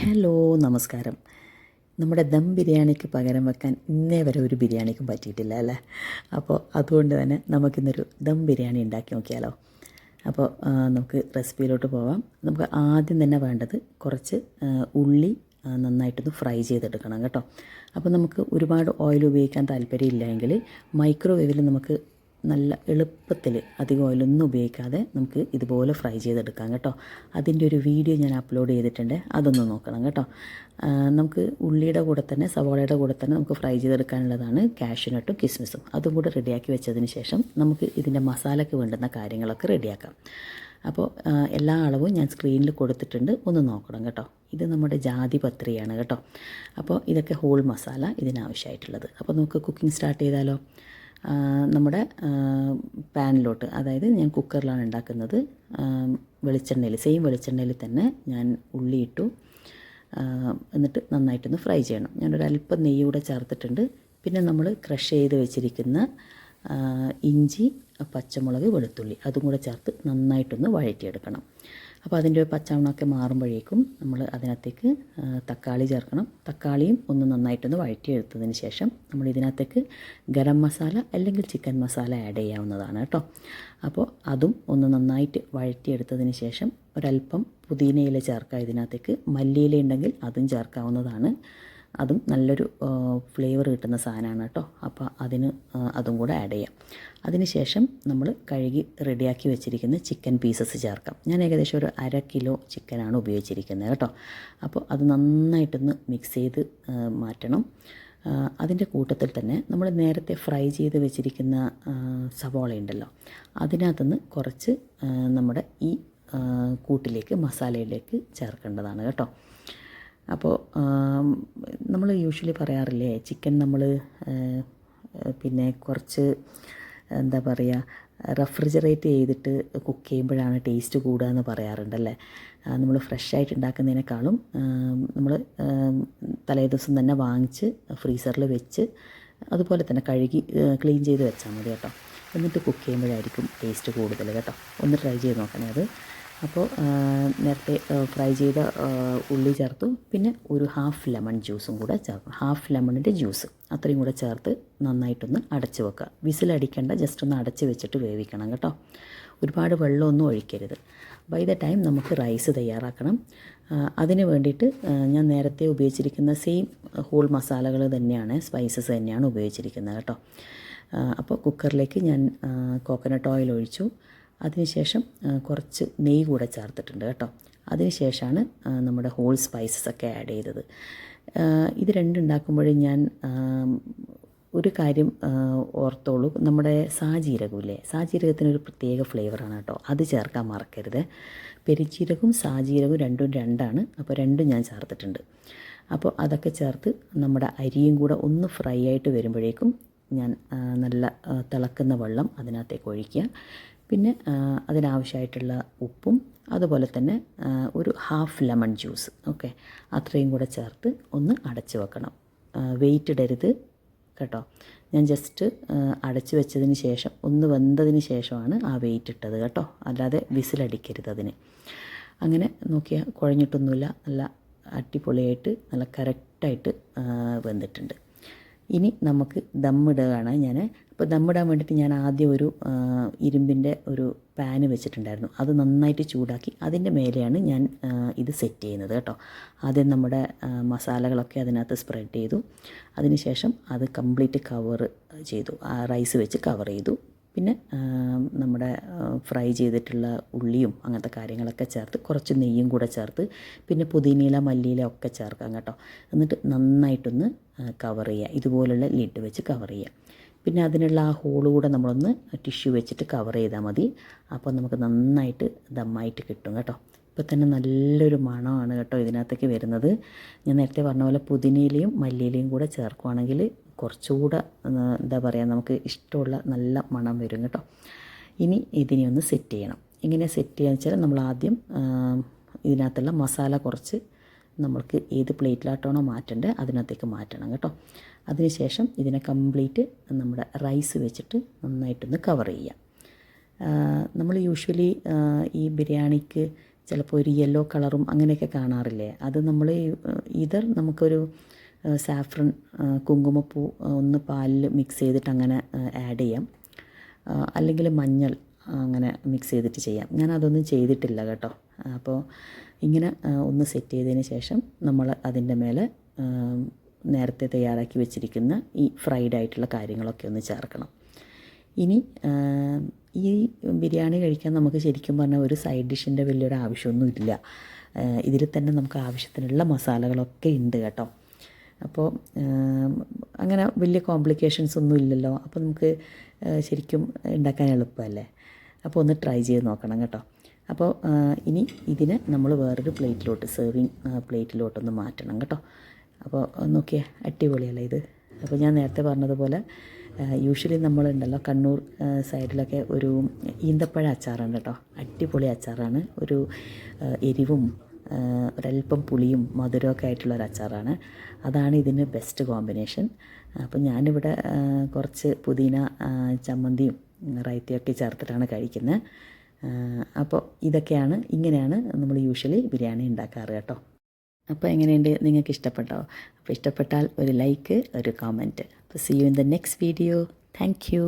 Hello, നമസ്കാരം. നമ്മുടെ ദം ബിരിയാണിക്ക് പകരം വെക്കാൻ ഇന്നേ വരെ ഒരു ബിരിയാണിക്കും പറ്റിയിട്ടില്ല അല്ലേ? അപ്പോൾ അതുകൊണ്ട് തന്നെ നമുക്കിന്നൊരു ദം ബിരിയാണി ഉണ്ടാക്കി നോക്കിയാലോ? അപ്പോൾ നമുക്ക് റെസിപ്പിയിലോട്ട് പോവാം. നമുക്ക് ആദ്യം തന്നെ വേണ്ടത് കുറച്ച് ഉള്ളി നന്നായിട്ടൊന്ന് ഫ്രൈ ചെയ്തെടുക്കണം കേട്ടോ. അപ്പോൾ നമുക്ക് ഒരുപാട് ഓയിൽ ഉപയോഗിക്കാൻ താല്പര്യമില്ലെങ്കിൽ മൈക്രോവേവിൽ നമുക്ക് നല്ല എളുപ്പത്തിൽ അധികം ഓയിലൊന്നും ഉപയോഗിക്കാതെ നമുക്ക് ഇതുപോലെ ഫ്രൈ ചെയ്തെടുക്കാം കേട്ടോ. അതിൻ്റെ ഒരു വീഡിയോ ഞാൻ അപ്ലോഡ് ചെയ്തിട്ടുണ്ട്, അതൊന്ന് നോക്കണം കേട്ടോ. നമുക്ക് ഉള്ളിയുടെ കൂടെ തന്നെ സവാളയുടെ കൂടെ തന്നെ നമുക്ക് ഫ്രൈ ചെയ്തെടുക്കാനുള്ളതാണ് കാഷ്യൂനട്ടും കിസ്മിസും. അതും കൂടെ റെഡിയാക്കി വെച്ചതിന് ശേഷം നമുക്ക് ഇതിൻ്റെ മസാലയ്ക്ക് വേണ്ടുന്ന കാര്യങ്ങളൊക്കെ റെഡിയാക്കാം. അപ്പോൾ എല്ലാ അളവും ഞാൻ സ്ക്രീനിൽ കൊടുത്തിട്ടുണ്ട്, ഒന്ന് നോക്കണം കേട്ടോ. ഇത് നമ്മുടെ ജാതി പത്രിയാണ് കേട്ടോ. അപ്പോൾ ഇതൊക്കെ ഹോൾ മസാല ഇതിനാവശ്യമായിട്ടുള്ളത്. അപ്പോൾ നമുക്ക് കുക്കിംഗ് സ്റ്റാർട്ട് ചെയ്താലോ? നമ്മുടെ പാനിലോട്ട്, അതായത് ഞാൻ കുക്കറിലാണ് ഉണ്ടാക്കുന്നത്, വെളിച്ചെണ്ണയിൽ സെയിം വെളിച്ചെണ്ണയിൽ തന്നെ ഞാൻ ഉള്ളി ഇട്ടു. എന്നിട്ട് നന്നായിട്ടൊന്ന് ഫ്രൈ ചെയ്യണം. ഞാനൊരല്പം നെയ്യ് കൂടെ ചേർത്തിട്ടുണ്ട്. പിന്നെ നമ്മൾ ക്രഷ് ചെയ്ത് വെച്ചിരിക്കുന്ന ഇഞ്ചി, പച്ചമുളക്, വെളുത്തുള്ളി അതും കൂടെ ചേർത്ത് നന്നായിട്ടൊന്ന് വഴറ്റിയെടുക്കണം. അപ്പോൾ അതിൻ്റെ പച്ചമണമൊക്കെ മാറുമ്പോഴേക്കും നമ്മൾ അതിനകത്തേക്ക് തക്കാളി ചേർക്കണം. തക്കാളിയും ഒന്ന് നന്നായിട്ടൊന്ന് വഴറ്റിയെടുത്തതിന് ശേഷം നമ്മൾ ഇതിനകത്തേക്ക് ഗരം മസാല അല്ലെങ്കിൽ ചിക്കൻ മസാല ആഡ് ചെയ്യാവുന്നതാണ് കേട്ടോ. അപ്പോൾ അതും ഒന്ന് നന്നായിട്ട് വഴറ്റിയെടുത്തതിന് ശേഷം ഒരല്പം പുതിനയില ചേർക്കാം ഇതിനകത്തേക്ക്. മല്ലിയില ഉണ്ടെങ്കിൽ അതും ചേർക്കാവുന്നതാണ്. അതും നല്ലൊരു ഫ്ലേവർ കിട്ടുന്ന സാധനമാണ് കേട്ടോ. അപ്പോൾ അതും കൂടെ ആഡ് ചെയ്യാം. അതിനുശേഷം നമ്മൾ കഴുകി റെഡിയാക്കി വെച്ചിരിക്കുന്ന ചിക്കൻ പീസസ് ചേർക്കാം. ഞാൻ ഏകദേശം ഒരു 1/2 കിലോ ചിക്കനാണ് ഉപയോഗിച്ചിരിക്കുന്നത് കേട്ടോ. അപ്പോൾ അത് നന്നായിട്ടൊന്ന് മിക്സ് ചെയ്ത് മാറ്റണം. അതിൻ്റെ കൂട്ടത്തിൽ തന്നെ നമ്മൾ നേരത്തെ ഫ്രൈ ചെയ്ത് വെച്ചിരിക്കുന്ന സവാള ഉണ്ടല്ലോ, അതിനകത്തുനിന്ന് കുറച്ച് നമ്മുടെ ഈ കൂട്ടിലേക്ക് മസാലയിലേക്ക് ചേർക്കേണ്ടതാണ് കേട്ടോ. അപ്പോൾ നമ്മൾ യൂഷ്വലി പറയാറില്ലേ, ചിക്കൻ നമ്മൾ പിന്നെ കുറച്ച് എന്താ പറയുക, റെഫ്രിജറേറ്റ് ചെയ്തിട്ട് കുക്ക് ചെയ്യുമ്പോഴാണ് ടേസ്റ്റ് കൂടുക എന്ന് പറയാറുണ്ടല്ലേ. നമ്മൾ ഫ്രഷായിട്ട് ഉണ്ടാക്കുന്നതിനേക്കാളും നമ്മൾ തലേദിവസം തന്നെ വാങ്ങിച്ച് ഫ്രീസറിൽ വെച്ച് അതുപോലെ തന്നെ കഴുകി ക്ലീൻ ചെയ്ത് വെച്ചാൽ മതി കേട്ടോ. എന്നിട്ട് കുക്ക് ചെയ്യുമ്പോഴായിരിക്കും ടേസ്റ്റ് കൂടുതൽ കേട്ടോ. ഒന്ന് ട്രൈ ചെയ്ത് നോക്കണേ അത്. അപ്പോൾ നേരത്തെ ഫ്രൈ ചെയ്ത ഉള്ളി ചേർത്തു. പിന്നെ ഒരു 1/2 ലെമൺ ജ്യൂസും കൂടെ ചേർക്കണം. 1/2 ലെമണിൻ്റെ ജ്യൂസ് അത്രയും കൂടെ ചേർത്ത് നന്നായിട്ടൊന്ന് അടച്ച് വെക്കുക. വിസിലടിക്കേണ്ട, ജസ്റ്റ് ഒന്ന് അടച്ച് വെച്ചിട്ട് വേവിക്കണം കേട്ടോ. ഒരുപാട് വെള്ളമൊന്നും ഒഴിക്കരുത്. ബൈ ദ ടൈം നമുക്ക് റൈസ് തയ്യാറാക്കണം. അതിന് വേണ്ടിയിട്ട് ഞാൻ നേരത്തെ ഉപയോഗിച്ചിരിക്കുന്ന സെയിം ഹോൾ മസാലകൾ തന്നെയാണ്, സ്പൈസസ് തന്നെയാണ് ഉപയോഗിച്ചിരിക്കുന്നത് കേട്ടോ. അപ്പോൾ കുക്കറിലേക്ക് ഞാൻ കോക്കനട്ട് ഓയിൽ ഒഴിച്ചു. അതിനുശേഷം കുറച്ച് നെയ്യ് കൂടെ ചേർത്തിട്ടുണ്ട് കേട്ടോ. അതിനുശേഷമാണ് നമ്മുടെ ഹോൾ സ്പൈസസ് ഒക്കെ ആഡ് ചെയ്തത്. ഇത് രണ്ടുണ്ടാക്കുമ്പോഴും ഞാൻ ഒരു കാര്യം ഓർത്തോളൂ, നമ്മുടെ സാജീരകമില്ലേ, സാജീരകത്തിനൊരു പ്രത്യേക ഫ്ലേവറാണ് കേട്ടോ. അത് ചേർക്കാൻ മറക്കരുത്. പെരിജീരകവും സാജീരകവും രണ്ടും രണ്ടാണ്. അപ്പോൾ രണ്ടും ഞാൻ ചേർത്തിട്ടുണ്ട്. അപ്പോൾ അതൊക്കെ ചേർത്ത് നമ്മുടെ അരിയും കൂടെ ഒന്ന് ഫ്രൈ ആയിട്ട് വരുമ്പോഴേക്കും ഞാൻ നല്ല തിളക്കുന്ന വെള്ളം അതിനകത്തേക്ക് ഒഴിക്കുക. പിന്നെ അതിനാവശ്യമായിട്ടുള്ള ഉപ്പും അതുപോലെ തന്നെ ഒരു 1/2 ലെമൺ ജ്യൂസ്, ഓക്കെ, അത്രയും കൂടെ ചേർത്ത് ഒന്ന് അടച്ച് വെക്കണം. വെയിറ്റ് ഇടരുത് കേട്ടോ. ഞാൻ ജസ്റ്റ് അടച്ച് വെച്ചതിന് ശേഷം ഒന്ന് വെന്തതിന് ശേഷമാണ് ആ വെയിറ്റ് ഇട്ടത് കേട്ടോ. അല്ലാതെ വിസിലടിക്കരുത് അതിന്. അങ്ങനെ നോക്കിയാൽ കുഴഞ്ഞിട്ടൊന്നുമില്ല, നല്ല അടിപൊളിയായിട്ട് നല്ല കറക്റ്റായിട്ട് വെന്തിട്ടുണ്ട്. ഇനി നമുക്ക് ദമ്മിടുകയാണ് ഞാൻ. അപ്പോൾ ദമ്മിടാൻ വേണ്ടിയിട്ട് ഞാൻ ആദ്യം ഒരു ഇരുമ്പിൻ്റെ ഒരു പാന് വെച്ചിട്ടുണ്ടായിരുന്നു. അത് നന്നായിട്ട് ചൂടാക്കി അതിൻ്റെ മേലെയാണ് ഞാൻ ഇത് സെറ്റ് ചെയ്യുന്നത് കേട്ടോ. ആദ്യം നമ്മുടെ മസാലകളൊക്കെ അതിനകത്ത് സ്പ്രെഡ് ചെയ്തു. അതിനുശേഷം അത് കംപ്ലീറ്റ് കവർ ചെയ്തു, റൈസ് വെച്ച് കവർ ചെയ്തു. പിന്നെ നമ്മുടെ ഫ്രൈ ചെയ്തിട്ടുള്ള ഉള്ളിയും അങ്ങനത്തെ കാര്യങ്ങളൊക്കെ ചേർത്ത് കുറച്ച് നെയ്യും കൂടെ ചേർത്ത് പിന്നെ പുതിനയില, മല്ലിയില ഒക്കെ ചേർക്കാം കേട്ടോ. എന്നിട്ട് നന്നായിട്ടൊന്ന് കവർ ചെയ്യുക. ഇതുപോലുള്ള ലിഡ് വെച്ച് കവർ ചെയ്യുക. പിന്നെ അതിനുള്ള ആ ഹോള് കൂടെ നമ്മളൊന്ന് ടിഷ്യൂ വെച്ചിട്ട് കവർ ചെയ്താൽ മതി. അപ്പോൾ നമുക്ക് നന്നായിട്ട് ദമ്മായിട്ട് കിട്ടും കേട്ടോ. ഇപ്പോൾ തന്നെ നല്ലൊരു മണമാണ് കേട്ടോ ഇതിനകത്തേക്ക് വരുന്നത്. ഞാൻ നേരത്തെ പറഞ്ഞ പോലെ പുതിനയിലയും മല്ലിയിലയും കൂടെ ചേർക്കുകയാണെങ്കിൽ കുറച്ചുകൂടെ എന്താ പറയുക, നമുക്ക് ഇഷ്ടമുള്ള നല്ല മണം വരും കേട്ടോ. ഇനി ഇതിനെ ഒന്ന് സെറ്റ് ചെയ്യണം. എങ്ങനെ സെറ്റ് ചെയ്യാന്ന് വെച്ചാൽ നമ്മൾ ആദ്യം ഇതിനകത്തുള്ള മസാല കുറച്ച് നമ്മൾക്ക് ഏത് പ്ലേറ്റിലായിട്ടാണോ മാറ്റേണ്ടത് അതിനകത്തേക്ക് മാറ്റണം കേട്ടോ. അതിനുശേഷം ഇതിനെ കംപ്ലീറ്റ് നമ്മുടെ റൈസ് വെച്ചിട്ട് നന്നായിട്ടൊന്ന് കവർ ചെയ്യുക. നമ്മൾ യൂഷ്വലി ഈ ബിരിയാണിക്ക് ചിലപ്പോൾ ഒരു യെല്ലോ കളറും അങ്ങനെയൊക്കെ കാണാറില്ലേ, അത് നമ്മൾ ഇതർ നമുക്കൊരു സാഫ്രൺ കുങ്കുമപ്പൂ ഒന്ന് പാലിൽ മിക്സ് ചെയ്തിട്ട് അങ്ങനെ ആഡ് ചെയ്യാം, അല്ലെങ്കിൽ മഞ്ഞൾ അങ്ങനെ മിക്സ് ചെയ്തിട്ട് ചെയ്യാം. ഞാൻ അതൊന്നും ചെയ്തിട്ടില്ല കേട്ടോ. അപ്പോൾ ഇങ്ങനെ ഒന്ന് സെറ്റ് ചെയ്തതിന് ശേഷം നമ്മൾ അതിൻ്റെ മേലെ നേരത്തെ തയ്യാറാക്കി വെച്ചിരിക്കുന്ന ഈ ഫ്രൈഡ് ആയിട്ടുള്ള കാര്യങ്ങളൊക്കെ ഒന്ന് ചേർക്കണം. ഇനി ഈ ബിരിയാണി കഴിക്കാൻ നമുക്ക് ശരിക്കും പറഞ്ഞാൽ ഒരു സൈഡ് ഡിഷിൻ്റെ വലിയൊരു ആവശ്യമൊന്നും ഇല്ല. ഇതിൽ തന്നെ നമുക്ക് ആവശ്യത്തിനുള്ള മസാലകളൊക്കെ ഉണ്ട് കേട്ടോ. അപ്പോൾ അങ്ങനെ വലിയ കോംപ്ലിക്കേഷൻസ് ഒന്നും ഇല്ലല്ലോ. അപ്പോൾ നമുക്ക് ശരിക്കും ഉണ്ടാക്കാൻ എളുപ്പമല്ലേ. അപ്പോൾ ഒന്ന് ട്രൈ ചെയ്ത് നോക്കണം കേട്ടോ. അപ്പോൾ ഇനി ഇതിനെ നമ്മൾ വേറൊരു പ്ലേറ്റിലോട്ട്, സെർവിങ് പ്ലേറ്റിലോട്ടൊന്ന് മാറ്റണം കേട്ടോ. അപ്പോൾ നോക്കിയേ, അടിപൊളിയല്ലേ ഇത്. അപ്പോൾ ഞാൻ നേരത്തെ പറഞ്ഞതുപോലെ യൂഷ്വലി നമ്മളുണ്ടല്ലോ കണ്ണൂർ സൈഡിലൊക്കെ ഒരു ഈന്തപ്പഴ അച്ചാറുണ്ട് കേട്ടോ. അടിപൊളി അച്ചാറാണ്. ഒരു എരിവും ഒരല്പം പുളിയും മധുരമൊക്കെ ആയിട്ടുള്ളൊരു അച്ചാറാണ്. അതാണ് ഇതിന് ബെസ്റ്റ് കോമ്പിനേഷൻ. അപ്പോൾ ഞാനിവിടെ കുറച്ച് പുതിന ചമ്മന്തിയും റൈത്തയൊക്കെ ചേർത്തിട്ടാണ് കഴിക്കുന്നത്. അപ്പോൾ ഇങ്ങനെയാണ് നമ്മൾ യൂഷ്വലി ബിരിയാണി ഉണ്ടാക്കാറ് കേട്ടോ. അപ്പോൾ എങ്ങനെയുണ്ട്, നിങ്ങൾക്ക് ഇഷ്ടപ്പെട്ടോ? അപ്പോൾ ഇഷ്ടപ്പെട്ടാൽ ഒരു ലൈക്ക്, ഒരു കമൻറ്റ്. അപ്പോൾ see you in the next video. Thank U.